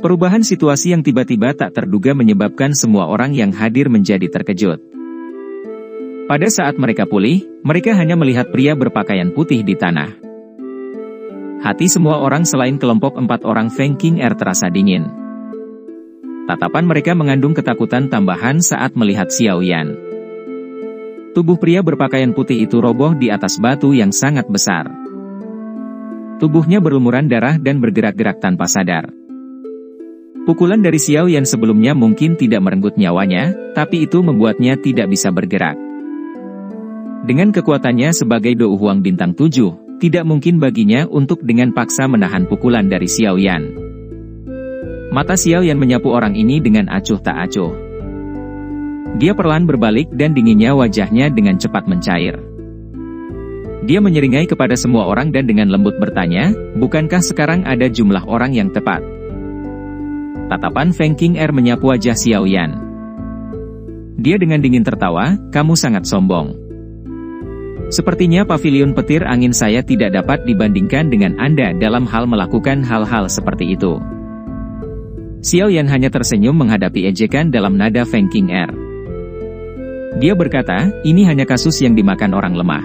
Perubahan situasi yang tiba-tiba tak terduga menyebabkan semua orang yang hadir menjadi terkejut. Pada saat mereka pulih, mereka hanya melihat pria berpakaian putih di tanah. Hati semua orang selain kelompok 4 orang Feng King Er terasa dingin. Tatapan mereka mengandung ketakutan tambahan saat melihat Xiao Yan. Tubuh pria berpakaian putih itu roboh di atas batu yang sangat besar. Tubuhnya berlumuran darah dan bergerak-gerak tanpa sadar. Pukulan dari Xiao Yan sebelumnya mungkin tidak merenggut nyawanya, tapi itu membuatnya tidak bisa bergerak. Dengan kekuatannya sebagai Do Huang bintang 7, tidak mungkin baginya untuk dengan paksa menahan pukulan dari Xiao Yan. Mata Xiao Yan menyapu orang ini dengan acuh tak acuh. Dia perlahan berbalik dan dinginnya wajahnya dengan cepat mencair. Dia menyeringai kepada semua orang dan dengan lembut bertanya, bukankah sekarang ada jumlah orang yang tepat? Tatapan Feng King Er menyapu wajah Xiao Yan. Dia dengan dingin tertawa, kamu sangat sombong. Sepertinya pavilion petir angin saya tidak dapat dibandingkan dengan Anda dalam hal melakukan hal-hal seperti itu. Xiao Yan hanya tersenyum menghadapi ejekan dalam nada Feng King Er. Dia berkata, ini hanya kasus yang dimakan orang lemah.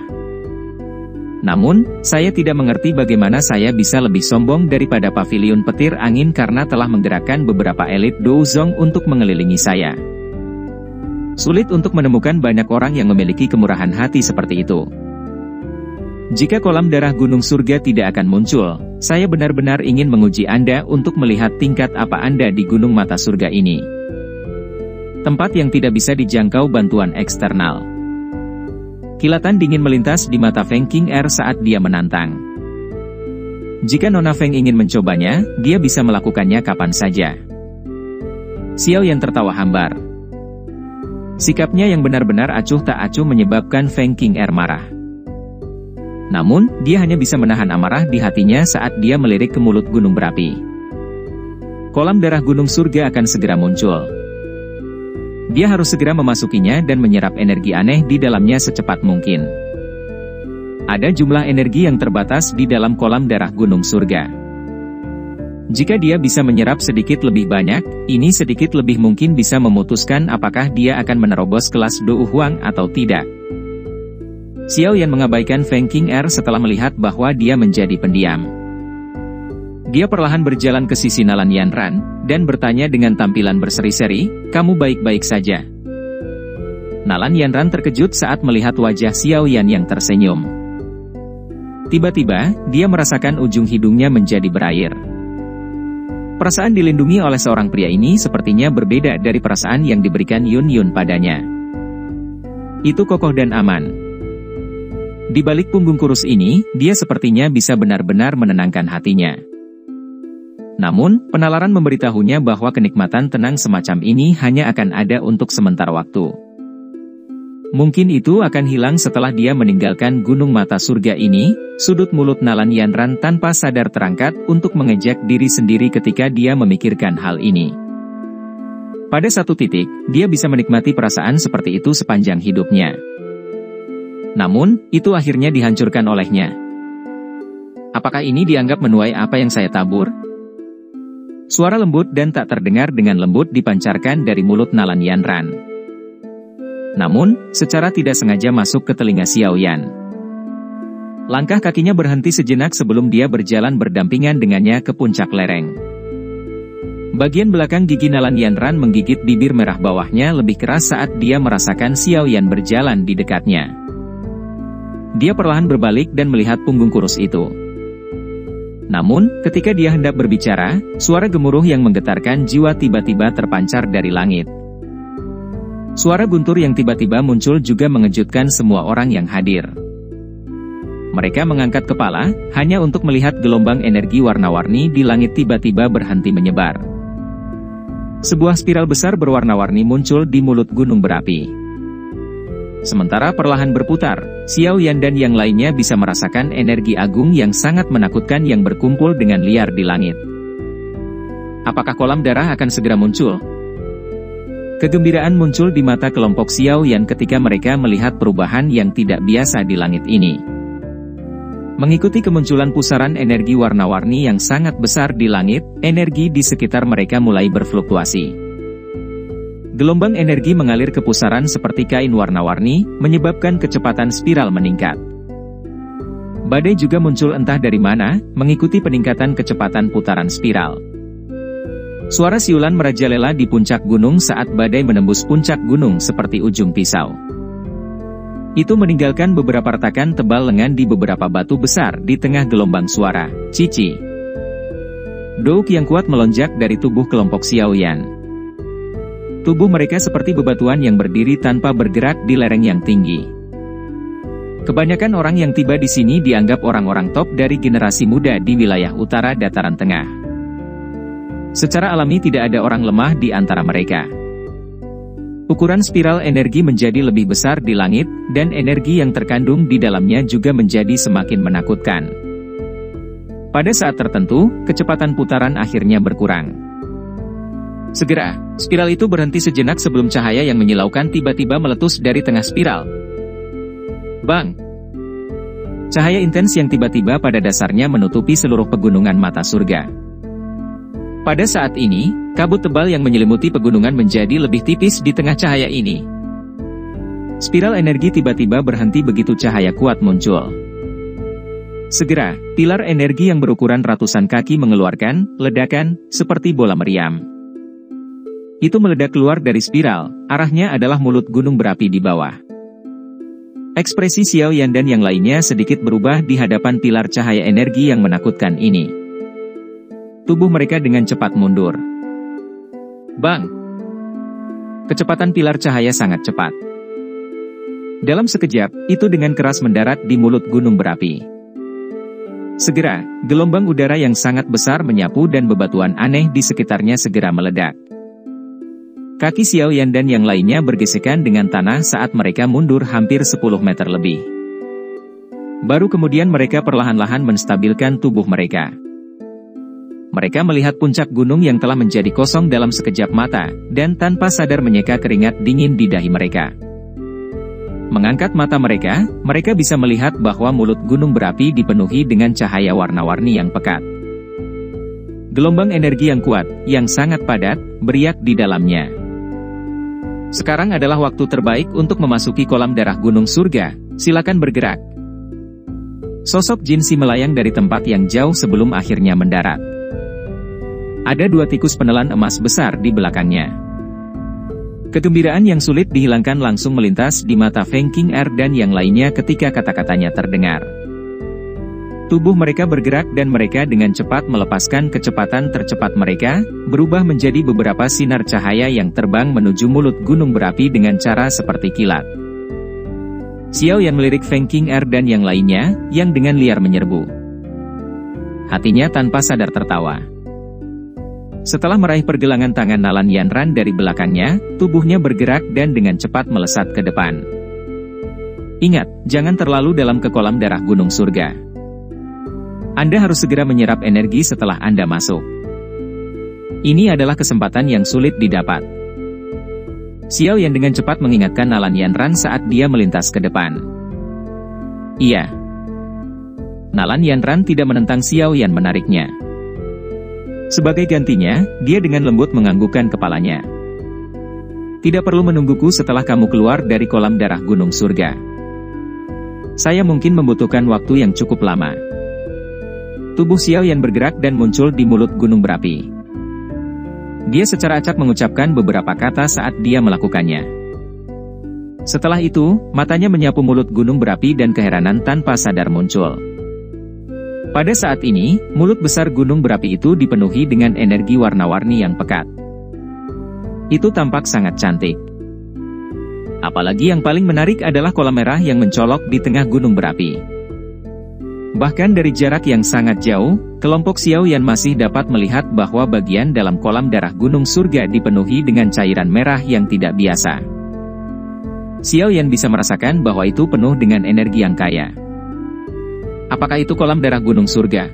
Namun, saya tidak mengerti bagaimana saya bisa lebih sombong daripada pavilion petir angin karena telah menggerakkan beberapa elit Douzong untuk mengelilingi saya. Sulit untuk menemukan banyak orang yang memiliki kemurahan hati seperti itu. Jika kolam darah gunung surga tidak akan muncul, saya benar-benar ingin menguji Anda untuk melihat tingkat apa Anda di gunung mata surga ini. Tempat yang tidak bisa dijangkau bantuan eksternal. Kilatan dingin melintas di mata Feng King Er saat dia menantang. Jika Nona Feng ingin mencobanya, dia bisa melakukannya kapan saja. Xiao Yan tertawa hambar. Sikapnya yang benar-benar acuh tak acuh menyebabkan Feng King Er marah. Namun, dia hanya bisa menahan amarah di hatinya saat dia melirik ke mulut gunung berapi. Kolam darah gunung surga akan segera muncul. Dia harus segera memasukinya dan menyerap energi aneh di dalamnya secepat mungkin. Ada jumlah energi yang terbatas di dalam kolam darah gunung surga. Jika dia bisa menyerap sedikit lebih banyak, ini sedikit lebih mungkin bisa memutuskan apakah dia akan menerobos kelas Do Huang atau tidak. Xiao Yan mengabaikan Feng King Er setelah melihat bahwa dia menjadi pendiam. Dia perlahan berjalan ke sisi Nalan Yanran, dan bertanya dengan tampilan berseri-seri, kamu baik-baik saja? Nalan Yanran terkejut saat melihat wajah Xiao Yan yang tersenyum. Tiba-tiba, dia merasakan ujung hidungnya menjadi berair. Perasaan dilindungi oleh seorang pria ini sepertinya berbeda dari perasaan yang diberikan Yun Yun padanya. Itu kokoh dan aman. Di balik punggung kurus ini, dia sepertinya bisa benar-benar menenangkan hatinya. Namun, penalaran memberitahunya bahwa kenikmatan tenang semacam ini hanya akan ada untuk sementara waktu. Mungkin itu akan hilang setelah dia meninggalkan gunung mata surga ini. Sudut mulut Nalan Yanran tanpa sadar terangkat untuk mengejek diri sendiri ketika dia memikirkan hal ini. Pada satu titik, dia bisa menikmati perasaan seperti itu sepanjang hidupnya. Namun, itu akhirnya dihancurkan olehnya. Apakah ini dianggap menuai apa yang saya tabur? Suara lembut dan tak terdengar dengan lembut dipancarkan dari mulut Nalan Yanran. Namun, secara tidak sengaja masuk ke telinga Xiao Yan. Langkah kakinya berhenti sejenak sebelum dia berjalan berdampingan dengannya ke puncak lereng. Bagian belakang gigi Nalan Yanran menggigit bibir merah bawahnya lebih keras saat dia merasakan Xiao Yan berjalan di dekatnya. Dia perlahan berbalik dan melihat punggung kurus itu. Namun, ketika dia hendak berbicara, suara gemuruh yang menggetarkan jiwa tiba-tiba terpancar dari langit. Suara guntur yang tiba-tiba muncul juga mengejutkan semua orang yang hadir. Mereka mengangkat kepala, hanya untuk melihat gelombang energi warna-warni di langit tiba-tiba berhenti menyebar. Sebuah spiral besar berwarna-warni muncul di mulut gunung berapi. Sementara perlahan berputar, Xiao Yan dan yang lainnya bisa merasakan energi agung yang sangat menakutkan yang berkumpul dengan liar di langit. Apakah kolam darah akan segera muncul? Kegembiraan muncul di mata kelompok Xiao Yan ketika mereka melihat perubahan yang tidak biasa di langit ini. Mengikuti kemunculan pusaran energi warna-warni yang sangat besar di langit, energi di sekitar mereka mulai berfluktuasi. Gelombang energi mengalir ke pusaran seperti kain warna-warni, menyebabkan kecepatan spiral meningkat. Badai juga muncul entah dari mana, mengikuti peningkatan kecepatan putaran spiral. Suara siulan merajalela di puncak gunung saat badai menembus puncak gunung seperti ujung pisau. Itu meninggalkan beberapa retakan tebal lengan di beberapa batu besar di tengah gelombang suara, cici. Douk yang kuat melonjak dari tubuh kelompok Xiaoyan. Tubuh mereka seperti bebatuan yang berdiri tanpa bergerak di lereng yang tinggi. Kebanyakan orang yang tiba di sini dianggap orang-orang top dari generasi muda di wilayah utara dataran tengah. Secara alami tidak ada orang lemah di antara mereka. Ukuran spiral energi menjadi lebih besar di langit, dan energi yang terkandung di dalamnya juga menjadi semakin menakutkan. Pada saat tertentu, kecepatan putaran akhirnya berkurang. Segera, spiral itu berhenti sejenak sebelum cahaya yang menyilaukan tiba-tiba meletus dari tengah spiral. Bang! Cahaya intens yang tiba-tiba pada dasarnya menutupi seluruh pegunungan mata surga. Pada saat ini, kabut tebal yang menyelimuti pegunungan menjadi lebih tipis di tengah cahaya ini. Spiral energi tiba-tiba berhenti begitu cahaya kuat muncul. Segera, pilar energi yang berukuran ratusan kaki mengeluarkan ledakan seperti bola meriam. Itu meledak keluar dari spiral, arahnya adalah mulut gunung berapi di bawah. Ekspresi Xiaoyan dan yang lainnya sedikit berubah di hadapan pilar cahaya energi yang menakutkan ini. Tubuh mereka dengan cepat mundur. Bang! Kecepatan pilar cahaya sangat cepat. Dalam sekejap, itu dengan keras mendarat di mulut gunung berapi. Segera, gelombang udara yang sangat besar menyapu dan bebatuan aneh di sekitarnya segera meledak. Kaki Xiaoyan dan yang lainnya bergesekan dengan tanah saat mereka mundur hampir 10 meter lebih. Baru kemudian mereka perlahan-lahan menstabilkan tubuh mereka. Mereka melihat puncak gunung yang telah menjadi kosong dalam sekejap mata, dan tanpa sadar menyeka keringat dingin di dahi mereka. Mengangkat mata mereka, mereka bisa melihat bahwa mulut gunung berapi dipenuhi dengan cahaya warna-warni yang pekat. Gelombang energi yang kuat, yang sangat padat, beriak di dalamnya. Sekarang adalah waktu terbaik untuk memasuki kolam darah gunung surga, silakan bergerak. Sosok Jinsi melayang dari tempat yang jauh sebelum akhirnya mendarat. Ada 2 tikus penelan emas besar di belakangnya. Kegembiraan yang sulit dihilangkan langsung melintas di mata Feng Qing'er dan yang lainnya ketika kata-katanya terdengar. Tubuh mereka bergerak dan mereka dengan cepat melepaskan kecepatan tercepat mereka, berubah menjadi beberapa sinar cahaya yang terbang menuju mulut gunung berapi dengan cara seperti kilat. Xiaoyan melirik Feng Qing'er dan yang lainnya, yang dengan liar menyerbu. Hatinya tanpa sadar tertawa. Setelah meraih pergelangan tangan Nalan Yanran dari belakangnya, tubuhnya bergerak dan dengan cepat melesat ke depan. Ingat, jangan terlalu dalam ke kolam darah gunung surga. Anda harus segera menyerap energi setelah Anda masuk. Ini adalah kesempatan yang sulit didapat. Xiaoyan dengan cepat mengingatkan Nalan Yanran saat dia melintas ke depan. Iya. Nalan Yanran tidak menentang Xiaoyan menariknya. Sebagai gantinya, dia dengan lembut menganggukkan kepalanya. Tidak perlu menungguku setelah kamu keluar dari kolam darah gunung surga. Saya mungkin membutuhkan waktu yang cukup lama. Tubuh Xiaoyan bergerak dan muncul di mulut gunung berapi. Dia secara acak mengucapkan beberapa kata saat dia melakukannya. Setelah itu, matanya menyapu mulut gunung berapi dan keheranan tanpa sadar muncul. Pada saat ini, mulut besar gunung berapi itu dipenuhi dengan energi warna-warni yang pekat. Itu tampak sangat cantik. Apalagi yang paling menarik adalah kolam merah yang mencolok di tengah gunung berapi. Bahkan dari jarak yang sangat jauh, kelompok Xiaoyan masih dapat melihat bahwa bagian dalam kolam darah gunung surga dipenuhi dengan cairan merah yang tidak biasa. Xiaoyan bisa merasakan bahwa itu penuh dengan energi yang kaya. Apakah itu kolam darah gunung surga?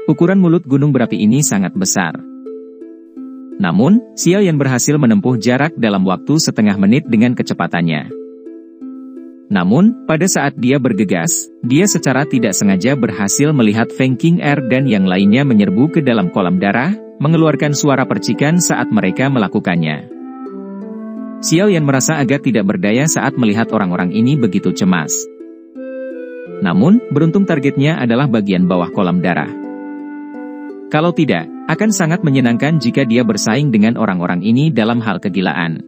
Ukuran mulut gunung berapi ini sangat besar. Namun, Xiaoyan berhasil menempuh jarak dalam waktu setengah menit dengan kecepatannya. Namun, pada saat dia bergegas, dia secara tidak sengaja berhasil melihat Feng Qing'er dan yang lainnya menyerbu ke dalam kolam darah, mengeluarkan suara percikan saat mereka melakukannya. Xiao Yan merasa agak tidak berdaya saat melihat orang-orang ini begitu cemas. Namun, beruntung targetnya adalah bagian bawah kolam darah. Kalau tidak, akan sangat menyenangkan jika dia bersaing dengan orang-orang ini dalam hal kegilaan.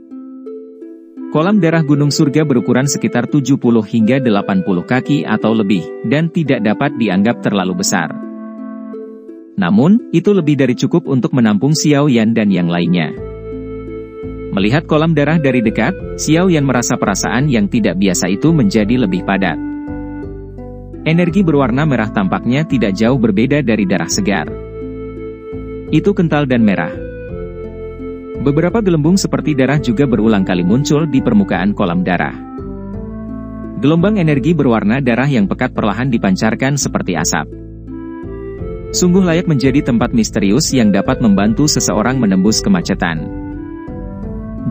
Kolam darah Gunung Surga berukuran sekitar 70 hingga 80 kaki atau lebih, dan tidak dapat dianggap terlalu besar. Namun, itu lebih dari cukup untuk menampung Xiao Yan dan yang lainnya. Melihat kolam darah dari dekat, Xiao Yan merasa perasaan yang tidak biasa itu menjadi lebih padat. Energi berwarna merah tampaknya tidak jauh berbeda dari darah segar. Itu kental dan merah. Beberapa gelembung seperti darah juga berulang kali muncul di permukaan kolam darah. Gelombang energi berwarna darah yang pekat perlahan dipancarkan seperti asap. Sungguh layak menjadi tempat misterius yang dapat membantu seseorang menembus kemacetan.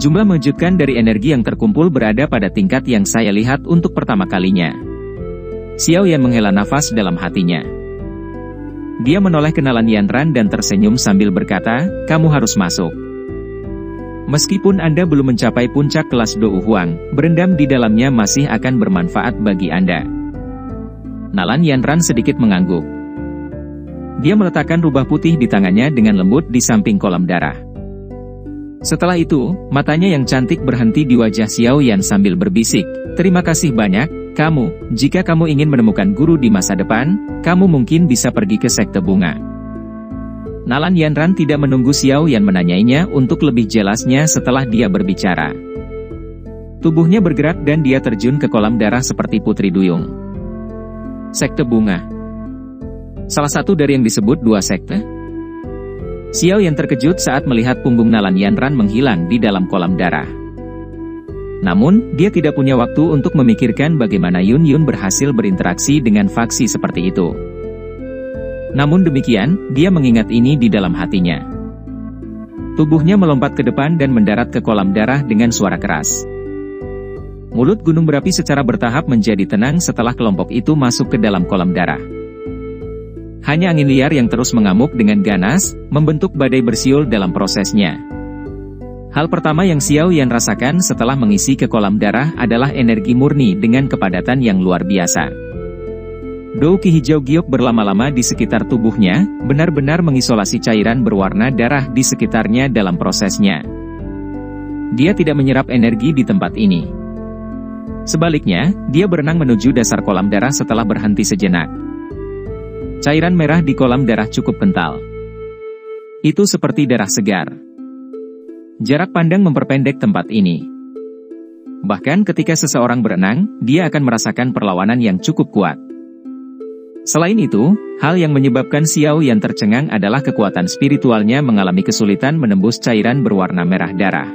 Jumlah mengejutkan dari energi yang terkumpul berada pada tingkat yang saya lihat untuk pertama kalinya. Xiao Yan menghela nafas dalam hatinya. Dia menoleh kenalan Yanran dan tersenyum sambil berkata, "Kamu harus masuk. Meskipun Anda belum mencapai puncak kelas Dou Huang, berendam di dalamnya masih akan bermanfaat bagi Anda." Nalan Yanran sedikit mengangguk. Dia meletakkan rubah putih di tangannya dengan lembut di samping kolam darah. Setelah itu, matanya yang cantik berhenti di wajah Xiao Yan sambil berbisik, "Terima kasih banyak, kamu. Jika kamu ingin menemukan guru di masa depan, kamu mungkin bisa pergi ke sekte bunga." Nalan Yanran tidak menunggu Xiao Yan menanyainya untuk lebih jelasnya setelah dia berbicara. Tubuhnya bergerak dan dia terjun ke kolam darah seperti putri duyung. Sekte bunga. Salah satu dari yang disebut dua sekte? Xiao Yan terkejut saat melihat punggung Nalan Yanran menghilang di dalam kolam darah. Namun, dia tidak punya waktu untuk memikirkan bagaimana Yun Yun berhasil berinteraksi dengan faksi seperti itu. Namun demikian, dia mengingat ini di dalam hatinya. Tubuhnya melompat ke depan dan mendarat ke kolam darah dengan suara keras. Mulut gunung berapi secara bertahap menjadi tenang setelah kelompok itu masuk ke dalam kolam darah. Hanya angin liar yang terus mengamuk dengan ganas, membentuk badai bersiul dalam prosesnya. Hal pertama yang Xiao Yan rasakan setelah mengisi ke kolam darah adalah energi murni dengan kepadatan yang luar biasa. Dou Qi hijau giok berlama-lama di sekitar tubuhnya, benar-benar mengisolasi cairan berwarna darah di sekitarnya dalam prosesnya. Dia tidak menyerap energi di tempat ini. Sebaliknya, dia berenang menuju dasar kolam darah setelah berhenti sejenak. Cairan merah di kolam darah cukup kental. Itu seperti darah segar. Jarak pandang memperpendek tempat ini. Bahkan ketika seseorang berenang, dia akan merasakan perlawanan yang cukup kuat. Selain itu, hal yang menyebabkan Xiao Yan tercengang adalah kekuatan spiritualnya mengalami kesulitan menembus cairan berwarna merah darah.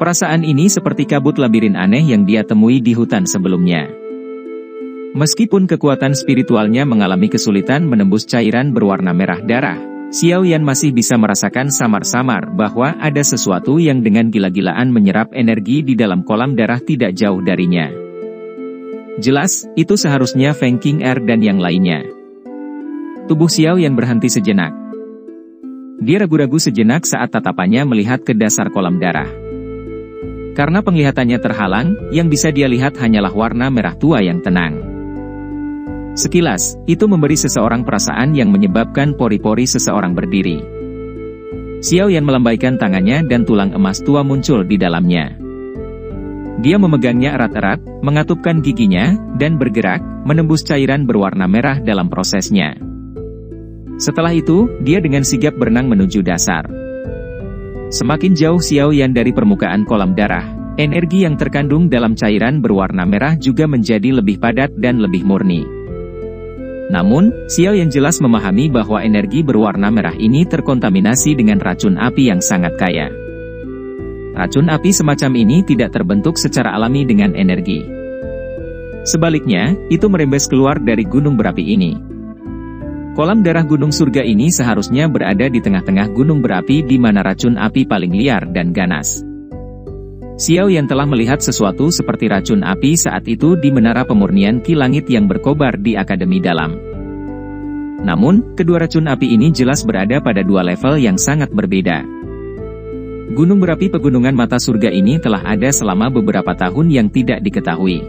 Perasaan ini seperti kabut labirin aneh yang dia temui di hutan sebelumnya. Meskipun kekuatan spiritualnya mengalami kesulitan menembus cairan berwarna merah darah, Xiao Yan masih bisa merasakan samar-samar bahwa ada sesuatu yang dengan gila-gilaan menyerap energi di dalam kolam darah tidak jauh darinya. Jelas, itu seharusnya Feng Qing'er dan yang lainnya. Tubuh Xiao Yan berhenti sejenak. Dia ragu-ragu sejenak saat tatapannya melihat ke dasar kolam darah. Karena penglihatannya terhalang, yang bisa dia lihat hanyalah warna merah tua yang tenang. Sekilas, itu memberi seseorang perasaan yang menyebabkan pori-pori seseorang berdiri. Xiao Yan melambaikan tangannya dan tulang emas tua muncul di dalamnya. Dia memegangnya erat-erat, mengatupkan giginya, dan bergerak, menembus cairan berwarna merah dalam prosesnya. Setelah itu, dia dengan sigap berenang menuju dasar. Semakin jauh Xiao Yan dari permukaan kolam darah, energi yang terkandung dalam cairan berwarna merah juga menjadi lebih padat dan lebih murni. Namun, Xiao Yan jelas memahami bahwa energi berwarna merah ini terkontaminasi dengan racun api yang sangat kaya. Racun api semacam ini tidak terbentuk secara alami dengan energi. Sebaliknya, itu merembes keluar dari gunung berapi ini. Kolam darah Gunung Surga ini seharusnya berada di tengah-tengah gunung berapi di mana racun api paling liar dan ganas. Xiao Yan telah melihat sesuatu seperti racun api saat itu di menara pemurnian Ki Langit yang berkobar di Akademi Dalam. Namun, kedua racun api ini jelas berada pada dua level yang sangat berbeda. Gunung berapi pegunungan mata surga ini telah ada selama beberapa tahun yang tidak diketahui.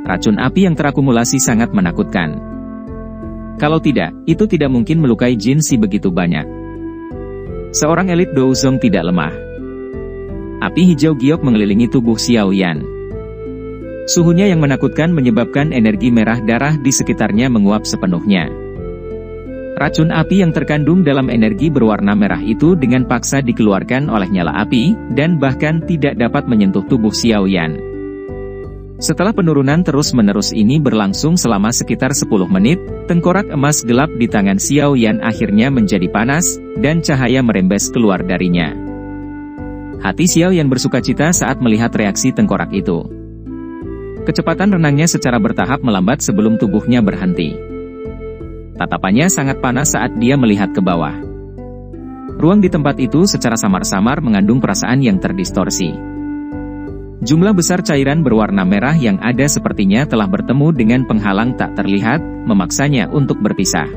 Racun api yang terakumulasi sangat menakutkan. Kalau tidak, itu tidak mungkin melukai Jin Si begitu banyak. Seorang elit Douzong tidak lemah. Api hijau giok mengelilingi tubuh Xiao Yan. Suhunya yang menakutkan menyebabkan energi merah darah di sekitarnya menguap sepenuhnya. Racun api yang terkandung dalam energi berwarna merah itu dengan paksa dikeluarkan oleh nyala api, dan bahkan tidak dapat menyentuh tubuh Xiao Yan. Setelah penurunan terus-menerus ini berlangsung selama sekitar 10 menit, tengkorak emas gelap di tangan Xiao Yan akhirnya menjadi panas, dan cahaya merembes keluar darinya. Hati Xiao Yan bersukacita saat melihat reaksi tengkorak itu. Kecepatan renangnya secara bertahap melambat sebelum tubuhnya berhenti. Tatapannya sangat panas saat dia melihat ke bawah. Ruang di tempat itu secara samar-samar mengandung perasaan yang terdistorsi. Jumlah besar cairan berwarna merah yang ada sepertinya telah bertemu dengan penghalang tak terlihat, memaksanya untuk berpisah.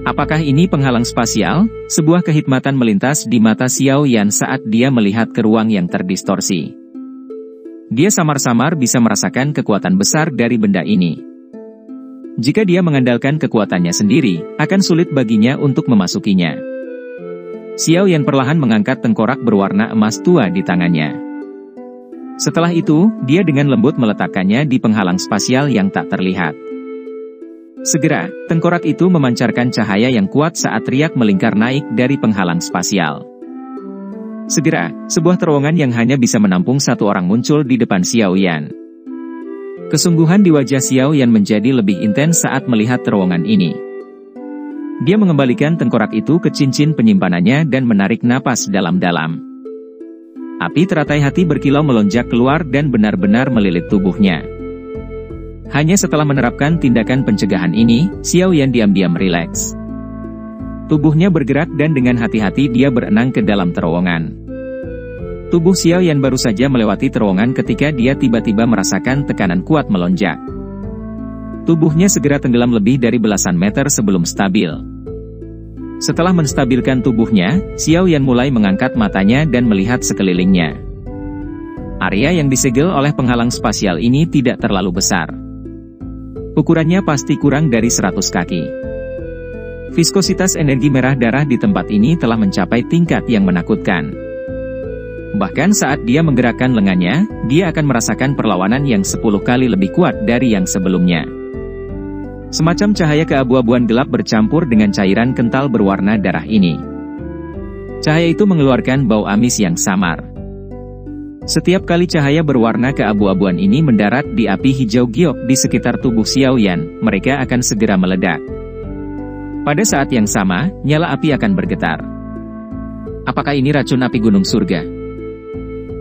Apakah ini penghalang spasial? Sebuah kehikmatan melintas di mata Xiao Yan saat dia melihat ke ruang yang terdistorsi. Dia samar-samar bisa merasakan kekuatan besar dari benda ini. Jika dia mengandalkan kekuatannya sendiri, akan sulit baginya untuk memasukinya. Xiao Yan perlahan mengangkat tengkorak berwarna emas tua di tangannya. Setelah itu, dia dengan lembut meletakkannya di penghalang spasial yang tak terlihat. Segera, tengkorak itu memancarkan cahaya yang kuat saat riak melingkar naik dari penghalang spasial. Segera, sebuah terowongan yang hanya bisa menampung satu orang muncul di depan Xiao Yan. Kesungguhan di wajah Xiao Yan menjadi lebih intens saat melihat terowongan ini. Dia mengembalikan tengkorak itu ke cincin penyimpanannya dan menarik napas dalam-dalam. Api teratai hati berkilau melonjak keluar dan benar-benar melilit tubuhnya. Hanya setelah menerapkan tindakan pencegahan ini, Xiao Yan diam-diam rileks. Tubuhnya bergerak dan dengan hati-hati dia berenang ke dalam terowongan. Tubuh Xiao Yan baru saja melewati terowongan ketika dia tiba-tiba merasakan tekanan kuat melonjak. Tubuhnya segera tenggelam lebih dari belasan meter sebelum stabil. Setelah menstabilkan tubuhnya, Xiao Yan mulai mengangkat matanya dan melihat sekelilingnya. Area yang disegel oleh penghalang spasial ini tidak terlalu besar. Ukurannya pasti kurang dari 100 kaki. Viskositas energi merah darah di tempat ini telah mencapai tingkat yang menakutkan. Bahkan saat dia menggerakkan lengannya, dia akan merasakan perlawanan yang 10 kali lebih kuat dari yang sebelumnya. Semacam cahaya keabu-abuan gelap bercampur dengan cairan kental berwarna darah ini. Cahaya itu mengeluarkan bau amis yang samar. Setiap kali cahaya berwarna keabu-abuan ini mendarat di api hijau giok di sekitar tubuh Xiao Yan, mereka akan segera meledak. Pada saat yang sama, nyala api akan bergetar. Apakah ini racun api gunung surga?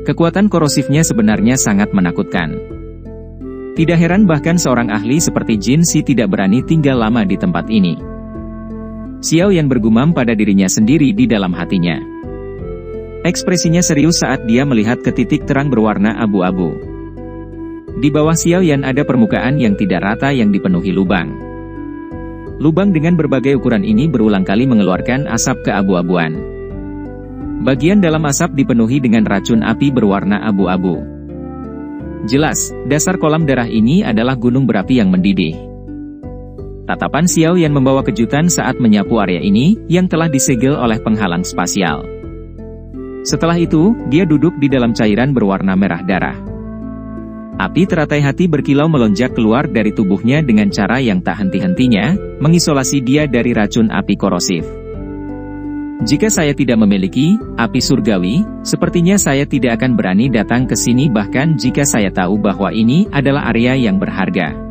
Kekuatan korosifnya sebenarnya sangat menakutkan. Tidak heran bahkan seorang ahli seperti Jin Si tidak berani tinggal lama di tempat ini. Xiao Yan bergumam pada dirinya sendiri di dalam hatinya. Ekspresinya serius saat dia melihat ke titik terang berwarna abu-abu. Di bawah Xiao Yan ada permukaan yang tidak rata yang dipenuhi lubang. Lubang dengan berbagai ukuran ini berulang kali mengeluarkan asap keabu-abuan. Bagian dalam asap dipenuhi dengan racun api berwarna abu-abu. Jelas, dasar kolam darah ini adalah gunung berapi yang mendidih. Tatapan Xiao Yan membawa kejutan saat menyapu area ini, yang telah disegel oleh penghalang spasial. Setelah itu, dia duduk di dalam cairan berwarna merah darah. Api teratai hati berkilau melonjak keluar dari tubuhnya dengan cara yang tak henti-hentinya, mengisolasi dia dari racun api korosif. Jika saya tidak memiliki api surgawi, sepertinya saya tidak akan berani datang ke sini bahkan jika saya tahu bahwa ini adalah area yang berharga.